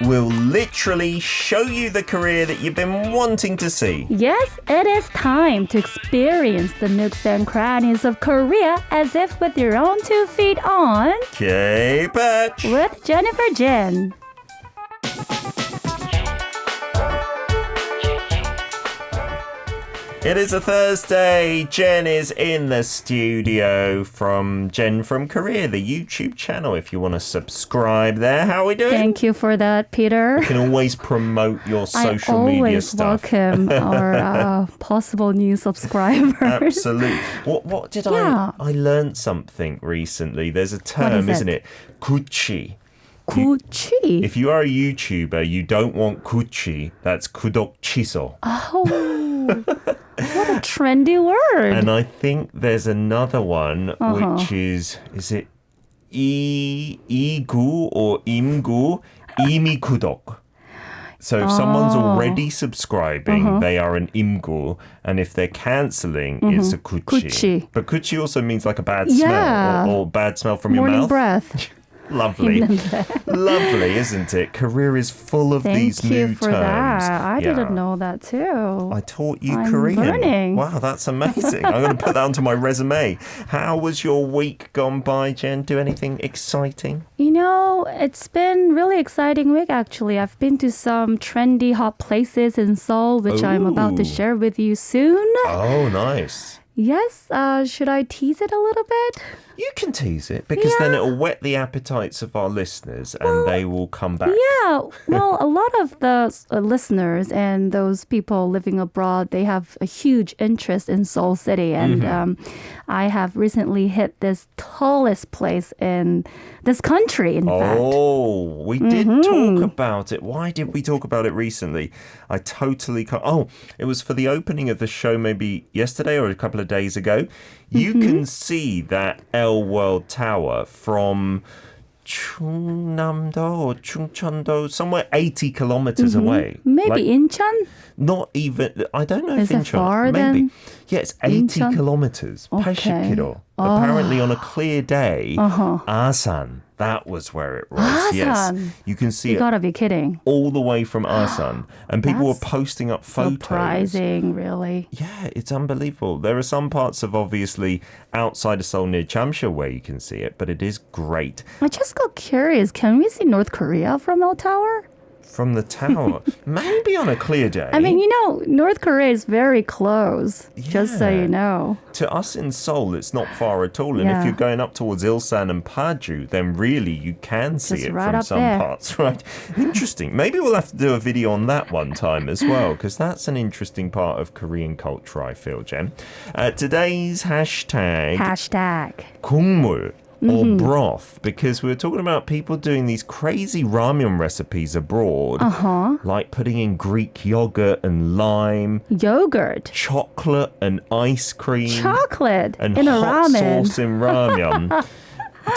will literally show you the Korea that you've been wanting to see. Yes, it is time to experience the nooks and crannies of Korea as if with your own 2 feet on K-Patch with Jennifer Jin. It is a Thursday. Jen is in the studio from Jen from Korea, the YouTube channel. If you want to subscribe there, how are we doing? Thank you for that, Peter. You can always promote your social media stuff. I always welcome our possible new subscribers. Absolutely. What did I learned something recently. There's a term, isn't it? Gucci. Gucci. If you are a YouTuber, you don't want Gucci. That's 구독 취소. Oh, what a trendy word. And I think there's another one, which is it 이구 or 임구, 이미 구독. So if someone's already subscribing, they are an imgu. And if they're cancelling, it's a kuchi. But kuchi also means like a bad smell or bad smell from your mouth. Morning breath. Lovely. Lovely, isn't it? Korea is full of these new terms. Thank you for that. I didn't know that too. I taught you I'm Korean. learning. Wow, that's amazing. I'm going to put that onto my resume. How was your week gone by, Jen? Do anything exciting? You know, it's been really exciting week actually. I've been to some trendy hot places in Seoul, which I'm about to share with you soon. Oh, nice. Yes, should I tease it a little bit? You can tease it because then it'll whet the appetites of our listeners and they will come back. Yeah, well, a lot of the listeners and those people living abroad, they have a huge interest in Seoul City. And I have recently hit this tallest place in this country, in fact. Oh, we did talk about it. Why did we talk about it recently? I totally can't. Oh, it was for the opening of the show maybe yesterday or a couple of days ago. You can see that L World Tower from Cheongnam-do or Chungcheon-do, somewhere 80 kilometers away. Maybe Incheon? Not even, I don't know if Is it Incheon. far maybe. then? Yeah, it's 80 Incheon? kilometers. Okay. 80km. Apparently on a clear day, Asan, that was where it was. Asan? Yes. You can see You it gotta be kidding. all the way from Asan. And people were That's posting up photos. Surprising, really. Yeah, it's unbelievable. There are some parts of obviously outside of Seoul near Chamsha where you can see it, but it is great. I just got curious. Can we see North Korea from L Tower? From the tower, maybe on a clear day. I mean, you know, North Korea is very close, just so you know. To us in Seoul, it's not far at all. And if you're going up towards Ilsan and Paju, then really you can see Just it right from up some there. parts. Right? Interesting. Maybe we'll have to do a video on that one time as well, because that's an interesting part of Korean culture, I feel, Jen. Today's hashtag 국물. Or broth, because we were talking about people doing these crazy ramen recipes abroad, like putting in Greek yogurt and lime, Yogurt. chocolate and ice cream, Chocolate and in a hot ramen. sauce in ramen.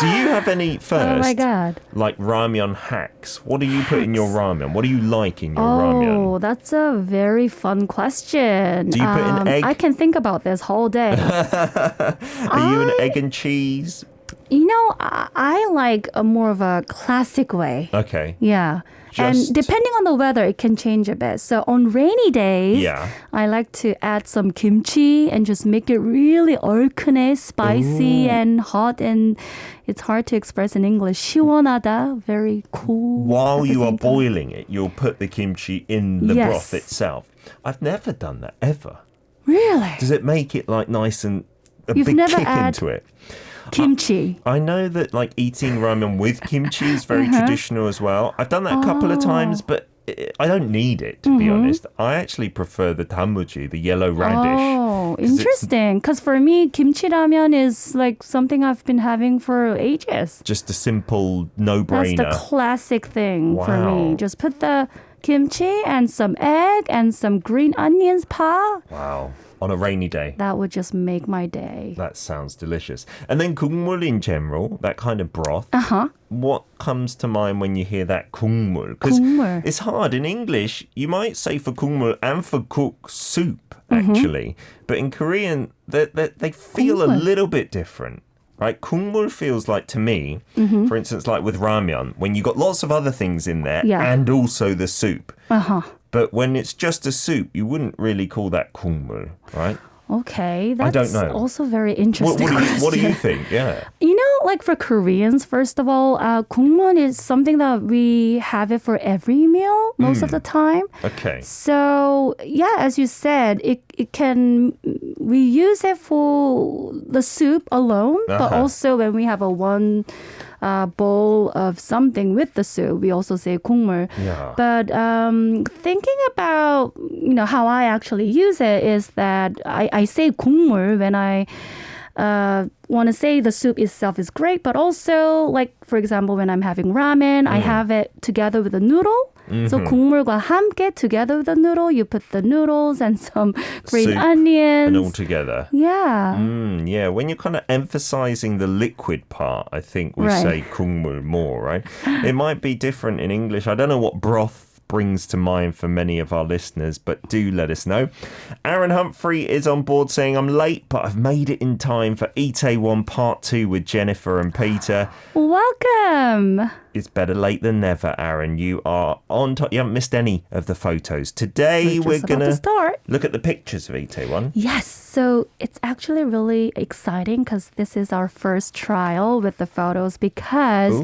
Do you have any first? Oh my God. Like ramen hacks? What do you put in your ramen? What do you like in your Oh, ramen? that's a very fun question. Do you put in egg? I can think about this whole day. Are you an egg and cheese? You know, I like a more of a classic way. Okay. Yeah. And depending on the weather, it can change a bit. So on rainy days, I like to add some kimchi and just make it really 얼큰해, spicy and hot. And it's hard to express in English. 시원하다, very cool. While you are boiling it, you'll put the kimchi in the broth itself. I've never done that, ever. Really? Does it make it like nice and a You've big never kick had into it? Kimchi. I know that like eating ramen with kimchi is very traditional as well. I've done that a couple of times, but I don't need it, to be honest. I actually prefer the tanmuji, the yellow radish. Oh, interesting. Because for me, kimchi ramen is like something I've been having for ages. Just a simple no-brainer. That's the classic thing for me. Just put the kimchi and some egg and some green onions pa. Wow. On a rainy day. That would just make my day. That sounds delicious. And then 국물 in general, that kind of broth. What comes to mind when you hear that 국물? Because it's hard. In English, you might say for 국물 and for kuk, soup, actually. But in Korean, they feel a little bit different. right? 국물 feels like, to me, for instance, like with ramen, when you got lots of other things in there and also the soup. But when it's just a soup, you wouldn't really call that 국물, right? Okay, that's I don't know. also very interesting. What do you think? Yeah. You know, like for Koreans, first of all, 국물 is something that we have it for every meal most of the time. Okay. So, yeah, as you said, we use it for the soup alone, but also when we have a one bowl of something with the soup, we also say 국물. Yeah. But thinking about, how I actually use it is that I say 국물 when I want to say the soup itself is great, but also, like, for example, when I'm having ramen, I have it together with the noodle. So 국물과 함께 together with the noodle, you put the noodles and some green soup onions. and all together. Yeah. Yeah, when you're kind of emphasizing the liquid part, I think we say 국물 more, right? It might be different in English. I don't know what broth brings to mind for many of our listeners, but do let us know. Aaron Humphrey is on board saying, I'm late, but I've made it in time for Itaewon Part 2 with Jennifer and Peter. Welcome. It's better late than never, Aaron. You are on top. You haven't missed any of the photos. Today, we're going to look at the pictures of Itaewon. Yes. So it's actually really exciting because this is our first trial with the photos because,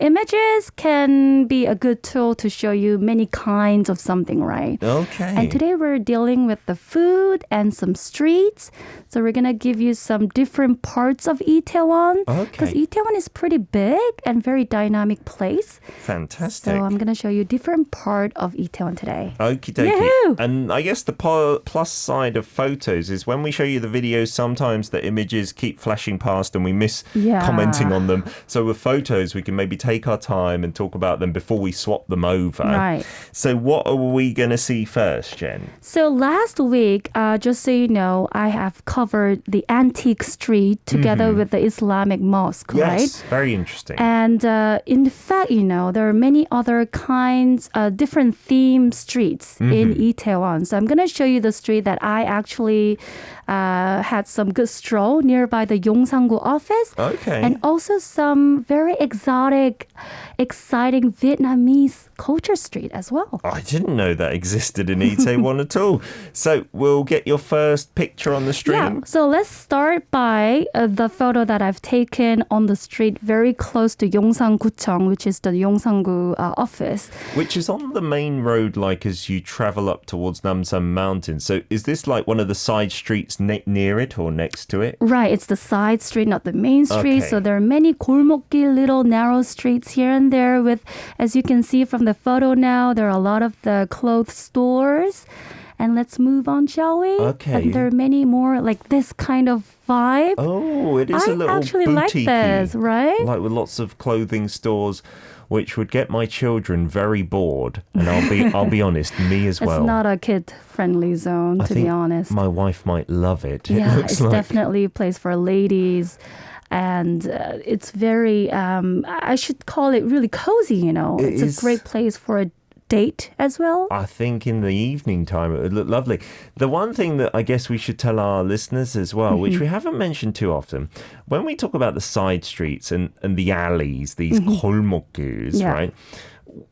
images can be a good tool to show you many kinds of something, right? Okay. And today we're dealing with the food and some streets. So we're going to give you some different parts of Itaewon. Okay. Because Itaewon is pretty big and very dynamic place. Fantastic. So I'm going to show you different part of Itaewon today. Okie dokie. Yahoo! And I guess the plus side of photos is when we show you the videos, sometimes the images keep flashing past and we miss commenting on them. So with photos, we can maybe take our time and talk about them before we swap them over. Right. So what are we going to see first, Jen? So last week, just so you know, I have covered the antique street together with the Islamic mosque, right? Yes, very interesting. And in fact, there are many other kinds, different theme streets in Itaewon. So I'm going to show you the street that I actually had some good stroll nearby the 용산구 office. Okay. And also some very exotic, exciting Vietnamese culture street as well. I didn't know that existed in Itaewon at all. So we'll get your first picture on the street. Yeah, so let's start by the photo that I've taken on the street very close to 용산구청, which is the Yongsan-gu office. Which is on the main road, like as you travel up towards Namsan Mountain. So is this like one of the side streets near it or next to it? Right, it's the side street, not the main street. Okay. So there are many 골목길, little narrow streets here and there with, as you can see from the photo now, there are a lot of the clothes stores. And let's move on, shall we? Okay. And there are many more like this kind of vibe. Oh, it is a little I actually boutique-y, like this, right? Like with lots of clothing stores, which would get my children very bored. And I'll be honest, me as well. It's not a kid-friendly zone, to be honest. My wife might love it. Yeah, it's definitely a place for ladies. And it's very, I should call it really cozy, It's a great place for a date as well. I think in the evening time it would look lovely. The one thing that I guess we should tell our listeners as well, which we haven't mentioned too often, when we talk about the side streets and the alleys, these 골목길s, right?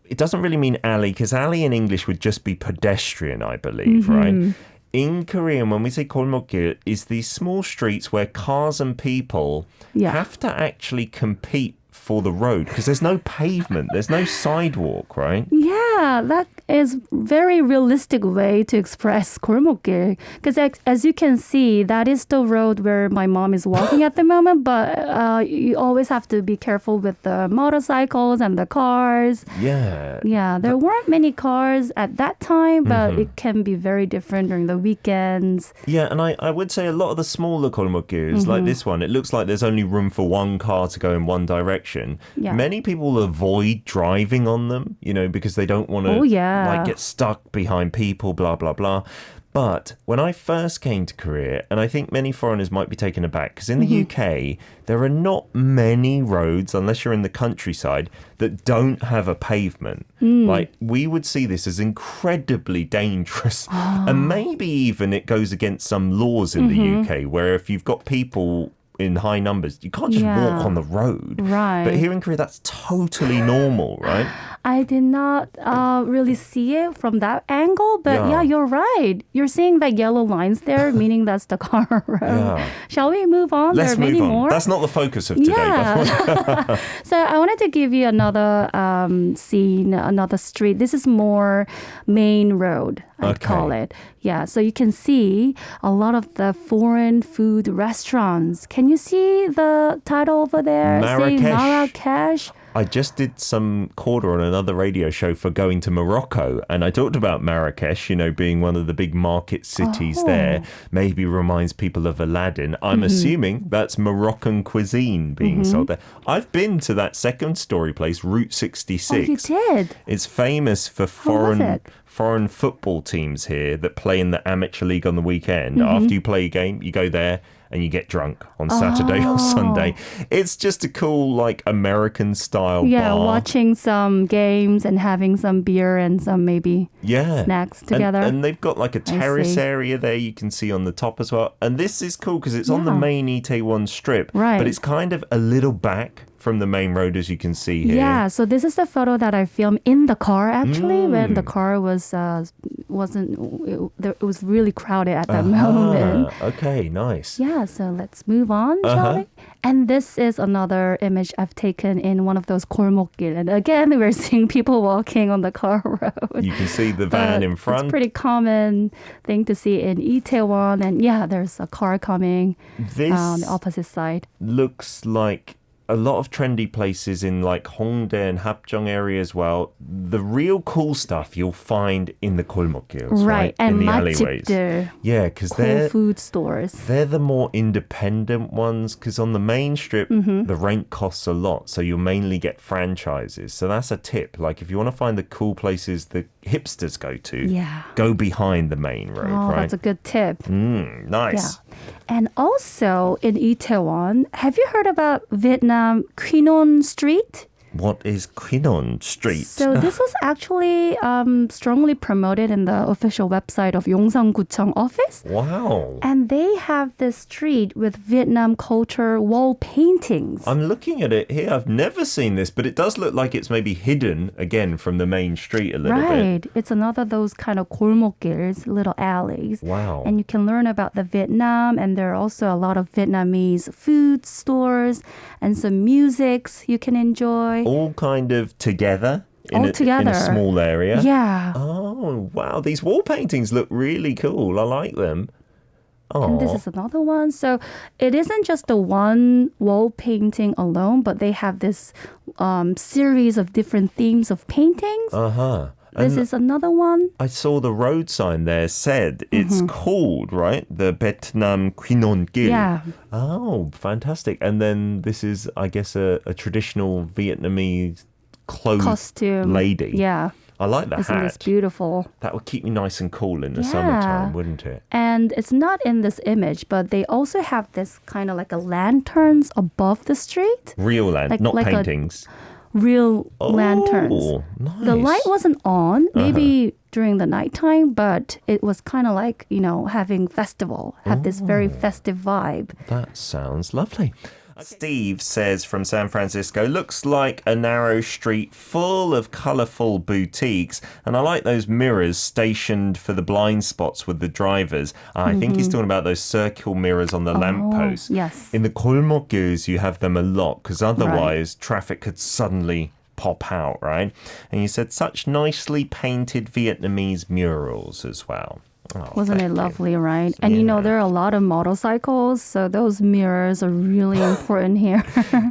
It doesn't really mean alley, because alley in English would just be pedestrian, I believe, right? In Korean, when we say 골목길, is these small streets where cars and people have to actually compete for the road because there's no pavement, there's no sidewalk, right? Yeah, that is very realistic way to express 골목길. Because as you can see, that is the road where my mom is walking at the moment, but you always have to be careful with the motorcycles and the cars. Yeah. Yeah, there weren't many cars at that time, but it can be very different during the weekends. Yeah, and I would say a lot of the smaller 골목길s, like this one, it looks like there's only room for one car to go in one direction. Yeah. Many people avoid driving on them, because they don't want to get stuck behind people, blah, blah, blah. But when I first came to Korea, and I think many foreigners might be taken aback, because in the UK, there are not many roads, unless you're in the countryside, that don't have a pavement. Like, we would see this as incredibly dangerous. And maybe even it goes against some laws in the UK, where if you've got people in high numbers, you can't just walk on the road. Right. But here in Korea, that's totally normal, right? I did not really see it from that angle, but yeah, you're right. You're seeing the yellow lines there, meaning that's the car road. Yeah. Shall we move on? Let's there are move many on. more. That's not the focus of today. Yeah. So I wanted to give you another scene, another street. This is more main road, I'd call it. Yeah, so you can see a lot of the foreign food restaurants. Can you see the title over there? Marrakesh. Say Marrakesh. I just did some quarter on another radio show for going to Morocco, and I talked about Marrakesh, being one of the big market cities there. Maybe reminds people of Aladdin. I'm assuming that's Moroccan cuisine being sold there. I've been to that second story place, Route 66. Oh, you did? It's famous for foreign football teams here that play in the amateur league on the weekend. After you play a game, you go there and you get drunk on Saturday or Sunday. It's just a cool, American style bar. Yeah, watching some games and having some beer and some maybe snacks together. And they've got a terrace area there you can see on the top as well. And this is cool because it's on the main Itaewon strip. Right. But it's kind of a little back from the main road, as you can see here. Yeah, so this is the photo that I filmed in the car, actually, when the car it was really crowded at that moment. Okay, nice. Yeah, so let's move on, shall we? And this is another image I've taken in one of those 골목길. And again, we're seeing people walking on the car road. You can see the van in front. It's a pretty common thing to see in Itaewon. And yeah, there's a car coming on the opposite side. Looks like a lot of trendy places in Hongdae and Hapjeong area as well. The real cool stuff you'll find in the 골목길s, right? And in the alleyways. Yeah, because they're food stores. They're the more independent ones, because on the main strip, the rent costs a lot, so you'll mainly get franchises. So that's a tip. If you want to find the cool places the hipsters go to, go behind the main road, right? That's a good tip. Nice. Yeah. And also in Itaewon, have you heard about Vietnam QuyNhon Street? What is QuyNhon Street? So this was actually strongly promoted in the official website of 용산구청 office. Wow. And they have this street with Vietnam culture wall paintings. I'm looking at it here. I've never seen this, but it does look like it's maybe hidden again from the main street a little bit. Right. It's another of those kind of 골목길s, little alleys. Wow. And you can learn about the Vietnam, and there are also a lot of Vietnamese food stores and some musics you can enjoy. All kind of together in a small area. Yeah. Oh, wow. These wall paintings look really cool. I like them. Oh. And this is another one. So it isn't just the one wall painting alone, but they have this series of different themes of paintings. This is another one. I saw the road sign there said it's called, right? The Vietnam QuyNhon-gil. Yeah. Oh, fantastic. And then this is, I guess, a traditional Vietnamese costume lady. Yeah. I like the Isn't hat. this beautiful? That would keep me nice and cool in the summertime, wouldn't it? And it's not in this image, but they also have this kind of a lanterns above the street. Real lanterns, not paintings. Real lanterns. Nice. The light wasn't on, maybe during the nighttime, but it was kind of having festival, have this very festive vibe. That sounds lovely. Steve says from San Francisco, looks like a narrow street full of colourful boutiques. And I like those mirrors stationed for the blind spots with the drivers. I think he's talking about those circle mirrors on the lampposts. Yes. In the 골목길s, you have them a lot because otherwise traffic could suddenly pop out, right? And you said such nicely painted Vietnamese murals as well. Oh, wasn't it lovely, right? And there are a lot of motorcycles, so those mirrors are really important here.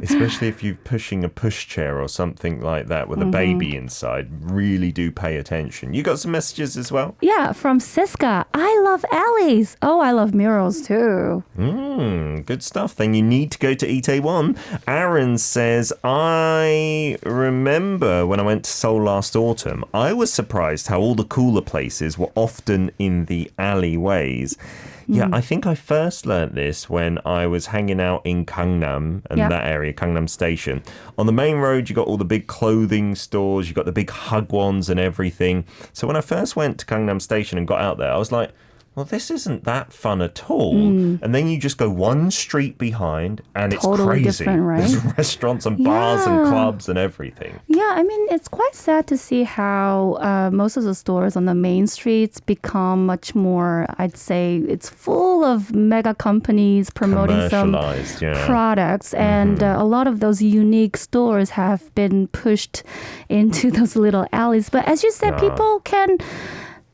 Especially if you're pushing a pushchair or something like that with a baby inside. Really do pay attention. You got some messages as well? Yeah, from Siska. I love alleys. Oh, I love murals too. Good stuff. Then you need to go to Itaewon. Aaron says, I remember when I went to Seoul last autumn, I was surprised how all the cooler places were often in the alleyways. Yeah, I think I first learnt this when I was hanging out in Gangnam and that area, Gangnam Station. On the main road, you got all the big clothing stores, you got the big hagwons and everything. So when I first went to Gangnam Station and got out there, I was like, well, this isn't that fun at all. And then you just go one street behind and it's totally crazy. Different, right? There's restaurants and bars and clubs and everything. Yeah, I mean, it's quite sad to see how most of the stores on the main streets become much more, I'd say, it's full of mega companies promoting some products. And a lot of those unique stores have been pushed into those little alleys. But as you said, people can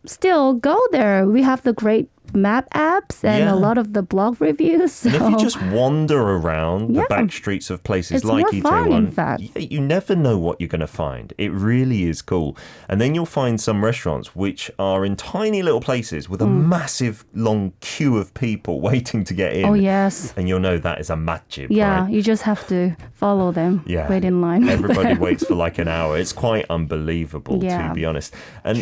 still go there. We have the great map apps and a lot of the blog reviews. So. And if you just wander around the back streets of places like Itaewon, you never know what you're going to find. It really is cool. And then you'll find some restaurants which are in tiny little places with a massive long queue of people waiting to get in. Oh, yes. And you'll know that is a matjib, Yeah, right? you just have to follow them, wait in line. Everybody waits for like an hour. It's quite unbelievable, to be honest. And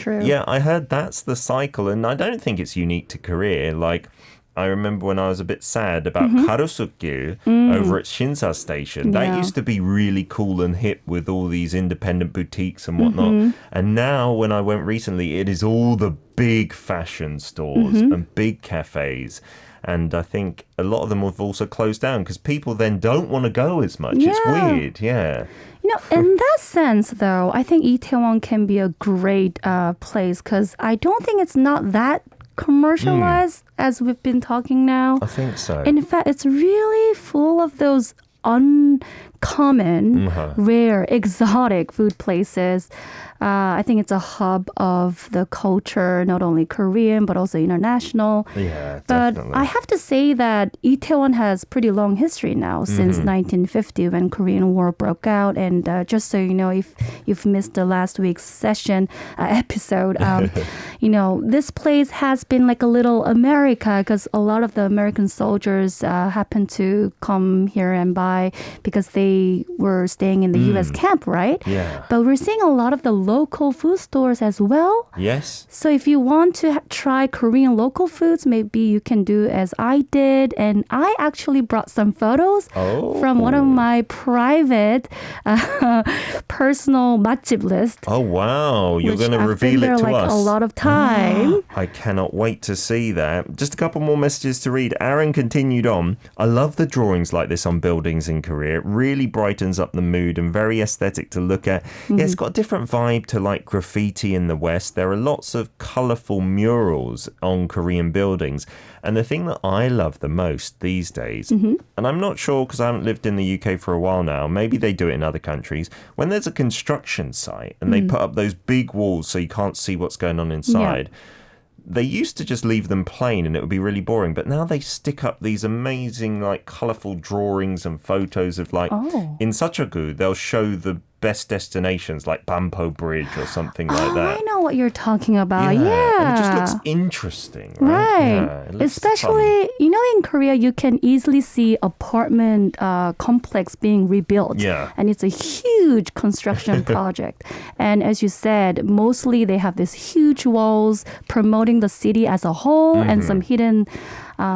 I heard that's the cycle. And I don't think it's unique to Korea. Like, I remember when I was a bit sad about Garosu-gil over at Shinsa Station. That used to be really cool and hip with all these independent boutiques and whatnot. And now, when I went recently, it is all the big fashion stores and big cafes. And I think a lot of them have also closed down because people then don't want to go as much. It's weird, You know, in that sense, though, I think Itaewon can be a great place because I don't think it's not that commercialized as we've been talking now. I think so. In fact, it's really full of those uncommon, rare, exotic food places. I think it's a hub of the culture, not only Korean, but also international. Yeah, but definitely. I have to say that Itaewon has pretty long history now, since 1950 when Korean War broke out. And just so you know, if you've missed the last week's session episode, you know, this place has been like a little America because a lot of the American soldiers happened to come here and buy because they were staying in the U.S. camp, right? Yeah. But we're seeing a lot of the local food stores as well. Yes. So if you want to try Korean local foods, maybe you can do as I did. And I actually brought some photos from one of my private personal 맛집 list. Oh, wow. You're going to reveal it to like us. A lot of time. I cannot wait to see that. Just a couple more messages to read. Aaron continued on. I love the drawings like this on buildings in Korea. It really brightens up the mood and very aesthetic to look at. Yeah, it's got a different vibe to like graffiti in the West. There are lots of colorful murals on Korean buildings. And the thing that I love the most these days, and I'm not sure because I haven't lived in the UK for a while now, maybe they do it in other countries, when there's a construction site and they put up those big walls so you can't see what's going on inside. They used to just leave them plain and it would be really boring. But now they stick up these amazing, like, colorful drawings and photos of, like, in Suchagu, they'll show the best destinations like Bampo Bridge or something like that. I know what you're talking about. Yeah. And it just looks interesting, right? Yeah, especially, you know, in Korea, you can easily see apartment complex being rebuilt. Yeah. And it's a huge construction project. And as you said, mostly they have these huge walls promoting the city as a whole and some hidden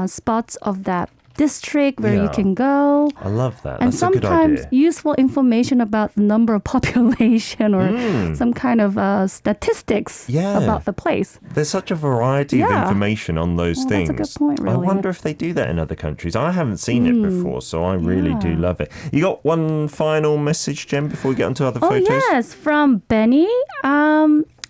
spots of that district where you can go. I love that. And That's a good idea. sometimes useful information about the number of population or some kind of statistics about the place. There's such a variety of information on those things. That's a good point, really. I wonder if they do that in other countries. I haven't seen it before, so I really do love it. You got one final message, Jen, before we get on to other photos? Oh, yes, from Benny.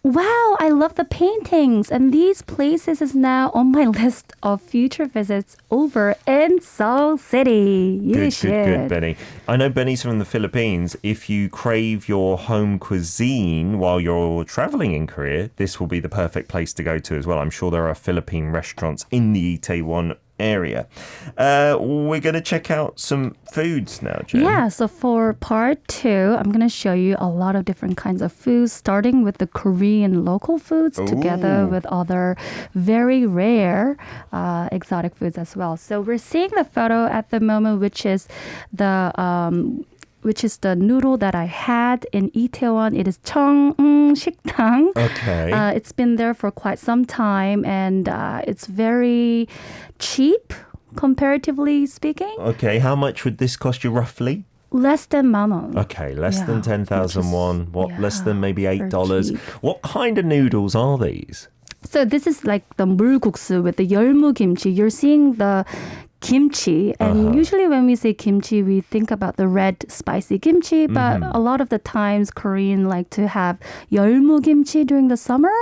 Wow, I love the paintings. And these places is now on my list of future visits over in Seoul City. Good, Benny. I know Benny's from the Philippines. If you crave your home cuisine while you're traveling in Korea, this will be the perfect place to go to as well. I'm sure there are Philippine restaurants in the Itaewon area. We're going to check out some foods now, Jen. Yeah, so for part 2, I'm going to show you a lot of different kinds of foods, starting with the Korean local foods together with other very rare exotic foods as well. So we're seeing the photo at the moment, which is the noodle that I had in Itaewon. It is 청송식당. Okay. It's been there for quite some time, and it's very cheap, comparatively speaking. Okay, how much would this cost you roughly? Less than 10,000원. Okay, less than 10,000 won. Less than maybe $8? cheap. What kind of noodles are these? So this is like the 물국수 with the 열무 kimchi. You're seeing the kimchi, and usually when we say kimchi, we think about the red spicy kimchi, but a lot of the times Korean like to have 열무 kimchi during the summer.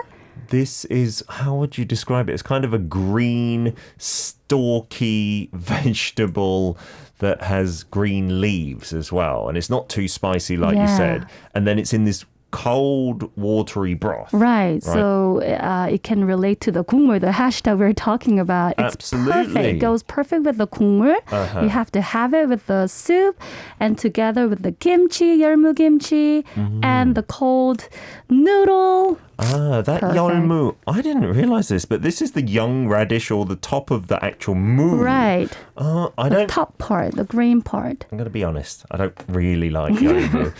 This is, how would you describe it? It's kind of a green, stalky vegetable that has green leaves as well. And it's not too spicy, like you said. And then it's in this cold, watery broth. Right. So it can relate to the 국물, the hashtag we're talking about. It's Absolutely. perfect. It goes perfect with the 국물. You have to have it with the soup and together with the kimchi, 열무 kimchi, and the cold noodle. That 열무, I didn't realize this, but this is the young radish or the top of the actual 무. Right. The top part, the green part. I'm going to be honest, I don't really like 열무.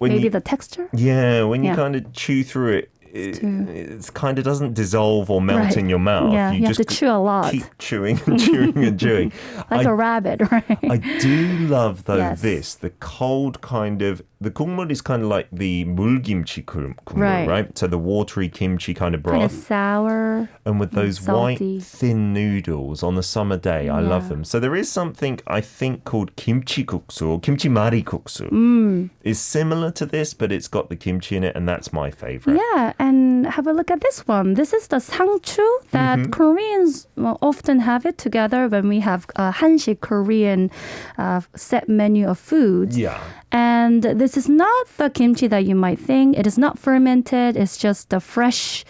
Maybe the texture? Yeah, when you kind of chew through it, it kind of doesn't dissolve or melt in your mouth. Yeah, you just have to chew a lot. Keep chewing and chewing and chewing. Like a rabbit, right? I do love, though, the cold kind of, the 국물 is kind of like the 물김치 국물, right? So the watery kimchi kind of broth. Kind of sour. And with those salty. white, thin noodles on a summer day, I love them. So there is something, I think, called kimchi 국수 or kimchi mari 국수. It's similar to this, but it's got the kimchi in it, and that's my favorite. Yeah, and have a look at this one. This is the 상추 that Koreans often have it together when we have a 한식 Korean set menu of foods. Yeah. And this is not the kimchi that you might think. It is not fermented. It's just the fresh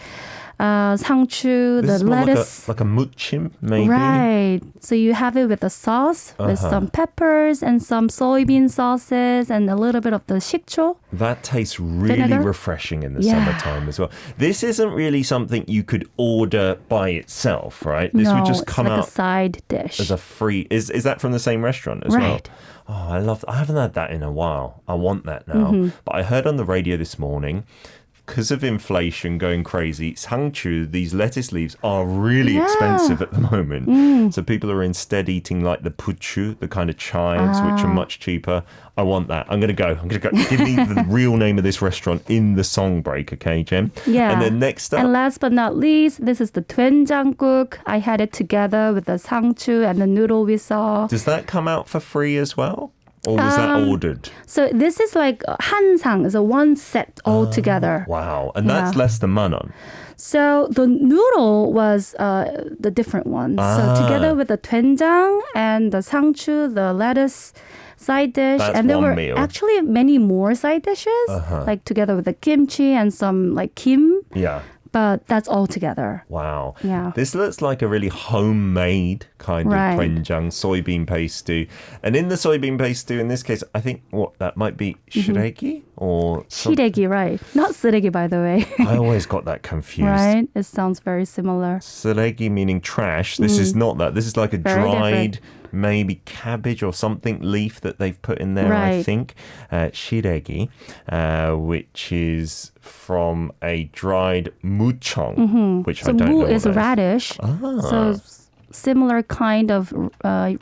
상추, This the is more lettuce. like a muchim, maybe. Right. So you have it with a sauce, with some peppers and some soybean sauces and a little bit of the 식초. That tastes really Vinegar. refreshing in the summertime as well. This isn't really something you could order by itself, right? This would just come it's like out a side dish. as a free. Is that from the same restaurant as well? Right. Oh, I haven't had that in a while. I want that now. But I heard on the radio this morning, because of inflation going crazy, 상추, these lettuce leaves, are really expensive at the moment. So people are instead eating like the puchu, the kind of chives, which are much cheaper. I want that. I'm going to go. Give me the real name of this restaurant in the song break, okay, Jem? Yeah. And then next up. And last but not least, this is the 된장국. I had it together with the 상추 and the noodle we saw. Does that come out for free as well? Or was that ordered? So this is like 한상, is a one set all together. Wow. And that's less than manon. So the noodle was the different one. So together with the 된장 and the 상추, the lettuce side dish. That's and there one were meal. actually many more side dishes, like together with the kimchi and some like kim. Yeah. But that's all together. Wow. Yeah. This looks like a really homemade kind of Right. doenjang soybean paste stew. And in the soybean paste stew, in this case, I think that might be shiregi or 시래기, right? Not 쓰레기, by the way. I always got that confused. Right? It sounds very similar. Suregi meaning trash. This is not that. This is like a Very dried, maybe cabbage or something leaf that they've put in there, I Right. think. Shiregi, which is from a dried muchong, which So I don't know mu what is that radish. So similar kind of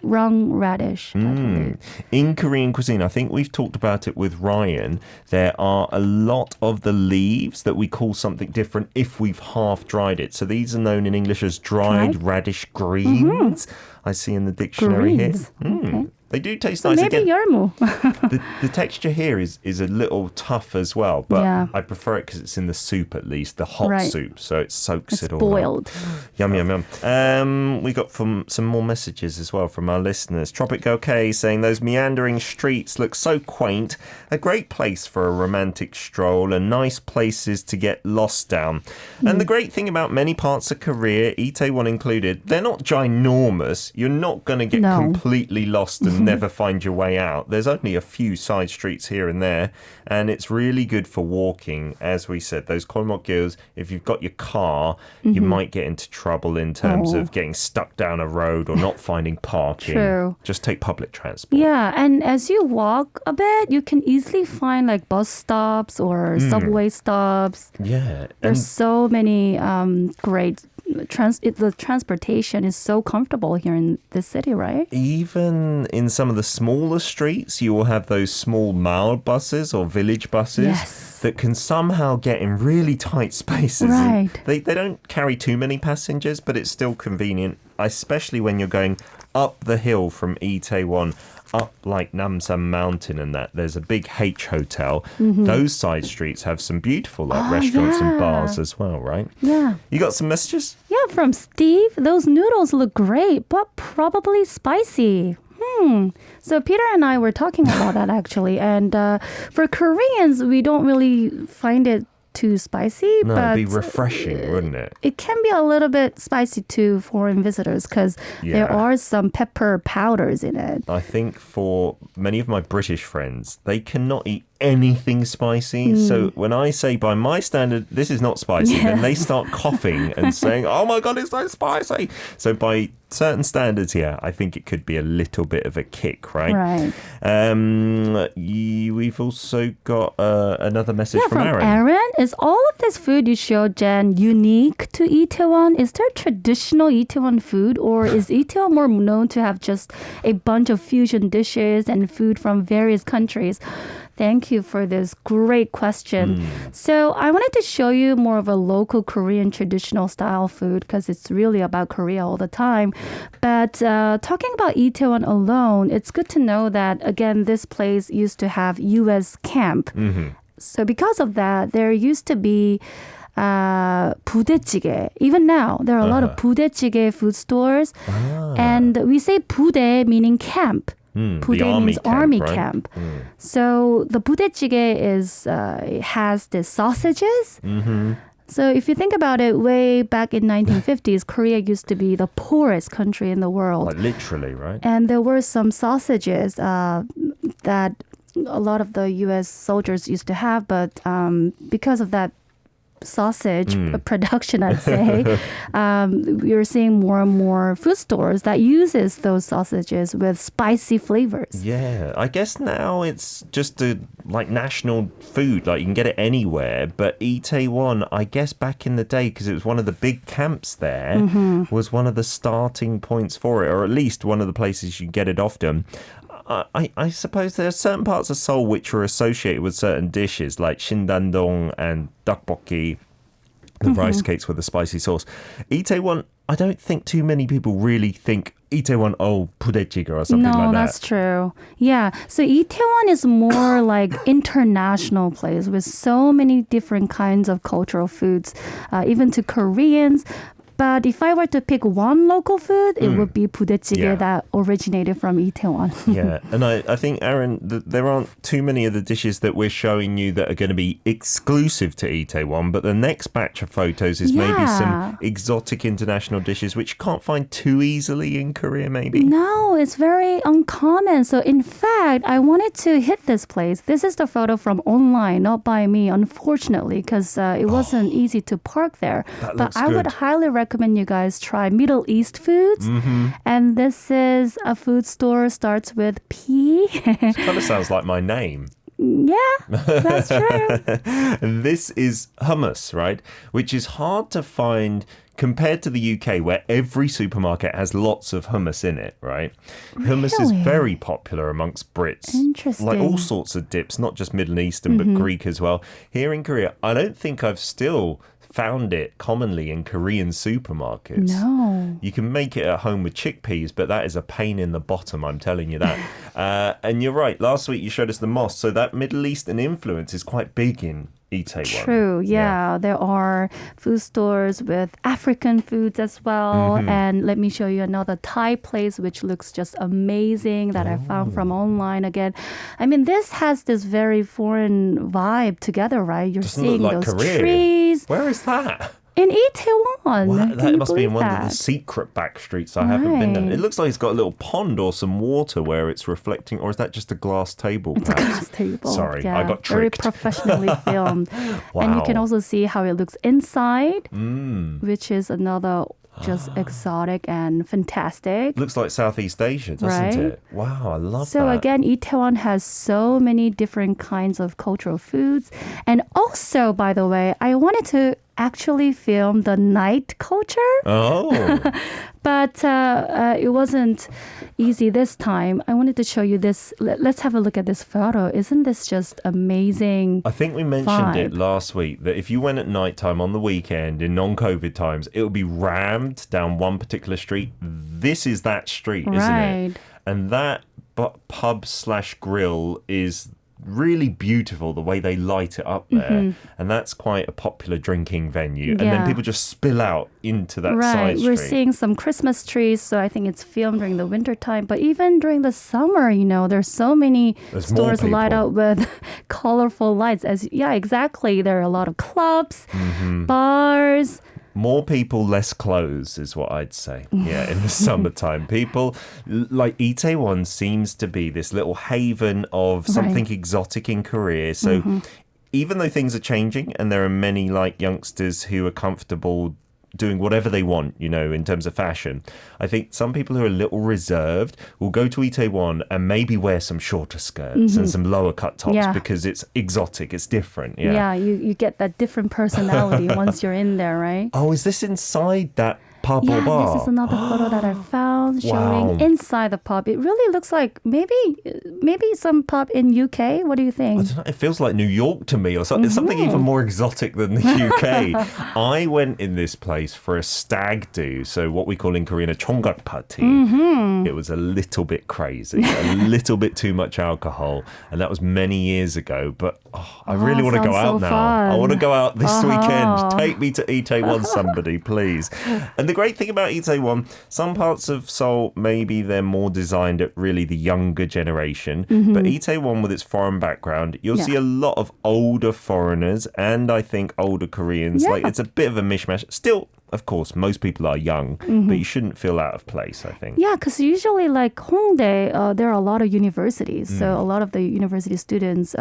young radish. I believe. In Korean cuisine, I think we've talked about it with Ryan, there are a lot of the leaves that we call something different if we've half dried it. So these are known in English as dried radish greens. I see in the dictionary Greens. here. Okay. They do taste So nice. maybe Again, 열무. the texture here is a little tough as well, but Yeah. I prefer it because it's in the soup at least, the hot Right. soup, so it soaks It's it all boiled. up. Yum, yum, yum. We got some more messages as well from our listeners. Tropic Girl K saying, those meandering streets look so quaint. A great place for a romantic stroll and nice places to get lost down. And the great thing about many parts of Korea, Itaewon included, they're not ginormous. You're not going to get completely lost and never find your way out. There's only a few side streets here and there, and it's really good for walking. As we said, those QuyNhon-gils, if you've got your car, you might get into trouble in terms of getting stuck down a road or not finding parking. True. Just take public transport. Yeah, and as you walk a bit, you can easily find like bus stops or subway stops. Yeah. There's so many great the transportation is so comfortable here in this city, right? Even in some of the smaller streets, you will have those small maal buses or village buses that can somehow get in really tight spaces. Right. They don't carry too many passengers, but it's still convenient, especially when you're going up the hill from Itaewon, up like Namsan Mountain and that. There's a big H hotel. Those side streets have some beautiful restaurants and bars as well, right? Yeah. You got some messages? Yeah, from Steve. Those noodles look great, but probably spicy. So Peter and I were talking about that actually. And for Koreans, we don't really find it too spicy. No, but it'd be refreshing, wouldn't it? It can be a little bit spicy to foreign visitors because there are some pepper powders in it. I think for many of my British friends, they cannot eat anything spicy. So when I say by my standard, this is not spicy, then they start coughing and saying, oh my God, it's so spicy. So by certain standards here, I think it could be a little bit of a kick, right? Right. We've also got another message from Aaron. Aaron, is all of this food you showed, Jen, unique to Itaewon? Is there traditional Itaewon food, or is Itaewon more known to have just a bunch of fusion dishes and food from various countries? Thank you for this great question. So I wanted to show you more of a local Korean traditional style food because it's really about Korea all the time. But talking about Itaewon alone, it's good to know that, again, this place used to have U.S. camp. So because of that, there used to be 부대찌개. Even now, there are a lot of budae food stores. And we say 부대 meaning camp. 부대 means army camp. So the budae is has the sausages. So if you think about it, way back in 1950s, Korea used to be the poorest country in the world. Like literally, right? And there were some sausages that a lot of the U.S. soldiers used to have, but because of that sausage production, I'd say, we're seeing more and more food stores that uses those sausages with spicy flavors. Yeah, I guess now it's just a national food, like you can get it anywhere. But Itaewon, I guess back in the day, because it was one of the big camps there, was one of the starting points for it, or at least one of the places you get it often. I suppose there are certain parts of Seoul which are associated with certain dishes like Shindandong and tteokbokki, the rice cakes with the spicy sauce. Itaewon, I don't think too many people really think Itaewon, budae or something like that. No, that's true. Yeah, so Itaewon is more like international place with so many different kinds of cultural foods, even to Koreans. But if I were to pick one local food, it would be budae that originated from Itaewon. Yeah, and I think, Aaron, there aren't too many of the dishes that we're showing you that are going to be exclusive to Itaewon, but the next batch of photos is maybe some exotic international dishes which you can't find too easily in Korea, maybe. No, it's very uncommon. So in fact, I wanted to hit this place. This is the photo from online, not by me, unfortunately, because it wasn't easy to park there. But I would highly recommend you guys try Middle East foods. And this is a food store, starts with P. It kind of sounds like my name. Yeah, that's true. And this is hummus, right? Which is hard to find compared to the UK, where every supermarket has lots of hummus in it, right? Hummus is very popular amongst Brits. Interesting. Like all sorts of dips, not just Middle Eastern, but Greek as well. Here in Korea, I don't think I've still found it commonly in Korean supermarkets. No. You can make it at home with chickpeas, but that is a pain in the bottom, I'm telling you that. And you're right, last week you showed us the mosque, so that Middle Eastern influence is quite big in Itaewon. True, yeah. There are food stores with African foods as well. And let me show you another Thai place which looks just amazing that I found from online again. I mean, this has this very foreign vibe together, right? You're Doesn't seeing look like those Korea. trees. Where is that? In Itaewon. Wow, Can that you must be in believe one of the that? secret back streets I haven't been to. Right. It looks like it's got a little pond or some water where it's reflecting, or is that just a glass table? It's a glass table. Sorry, yeah, I got very tricked. professionally filmed. Wow. And you can also see how it looks inside, which is another just exotic and fantastic. Looks like Southeast Asia, doesn't Right? it? Wow, I love that. So again, Itaewon has so many different kinds of cultural foods. And also, by the way, I wanted to actually film the night culture. Oh. But it wasn't easy this time. I wanted to show you this. Let's have a look at this photo. Isn't this just amazing? I think we mentioned it last week that if you went at nighttime on the weekend in non-COVID times, it would be rammed down one particular street. This is that street, isn't it? And that pub/grill is really beautiful, the way they light it up there. And that's quite a popular drinking venue. And then people just spill out into that side street. We're seeing some Christmas trees, so I think it's filmed during the winter time. But even during the summer, you know, there's so many stores light up with colorful lights. Exactly. There are a lot of clubs, bars. More people, less clothes is what I'd say. Yeah, in the summertime. People, like Itaewon seems to be this little haven of something exotic in Korea. So even though things are changing and there are many like youngsters who are comfortable doing whatever they want, you know, in terms of fashion, I think some people who are a little reserved will go to Itaewon and maybe wear some shorter skirts and some lower cut tops because it's exotic, it's different. Yeah, you get that different personality once you're in there, right? Oh, is this inside that pub or bar? This is another photo that I found showing inside the pub. It really looks like maybe some pub in UK. What do you think? I don't know, it feels like New York to me, or something. It's something even more exotic than the UK. I went in this place for a stag do, so what we call in Korean a 총각 party. It was a little bit crazy, a little bit too much alcohol, and that was many years ago. But I really want to go out now. Fun. I want to go out this weekend. Take me to Itaewon, somebody, please. And the great thing about Itaewon, some parts of Seoul, maybe they're more designed at really the younger generation. But Itaewon, with its foreign background, you'll see a lot of older foreigners and I think older Koreans. Like it's a bit of a mishmash. Still, of course, most people are young, but you shouldn't feel out of place, I think. Yeah, because usually like Hongdae, there are a lot of universities. So a lot of the university students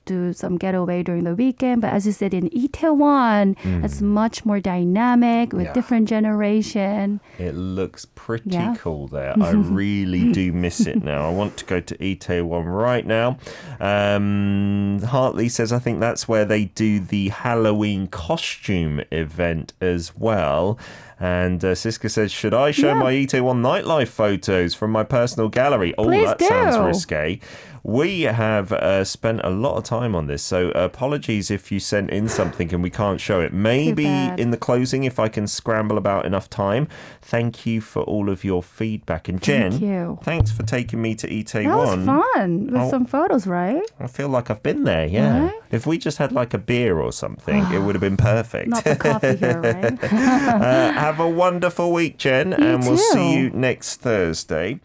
do some getaway during the weekend. But as you said, in Itaewon, it's much more dynamic with different generation. It looks pretty cool there. I really do miss it now. I want to go to Itaewon right now. Hartley says, I think that's where they do the Halloween costume event as well. And Siska says, should I show my Itaewon nightlife photos from my personal gallery? Oh, Please that sounds risque. We have spent a lot of time on this, so apologies if you sent in something and we can't show it. Maybe in the closing, if I can scramble about enough time. Thank you for all of your feedback. And Jen, thanks for taking me to Itaewon. That was fun with some photos, right? I feel like I've been there, yeah. Right? If we just had like a beer or something, it would have been perfect. Not the coffee here, right? Have a wonderful week, Jen, and we'll see you next Thursday.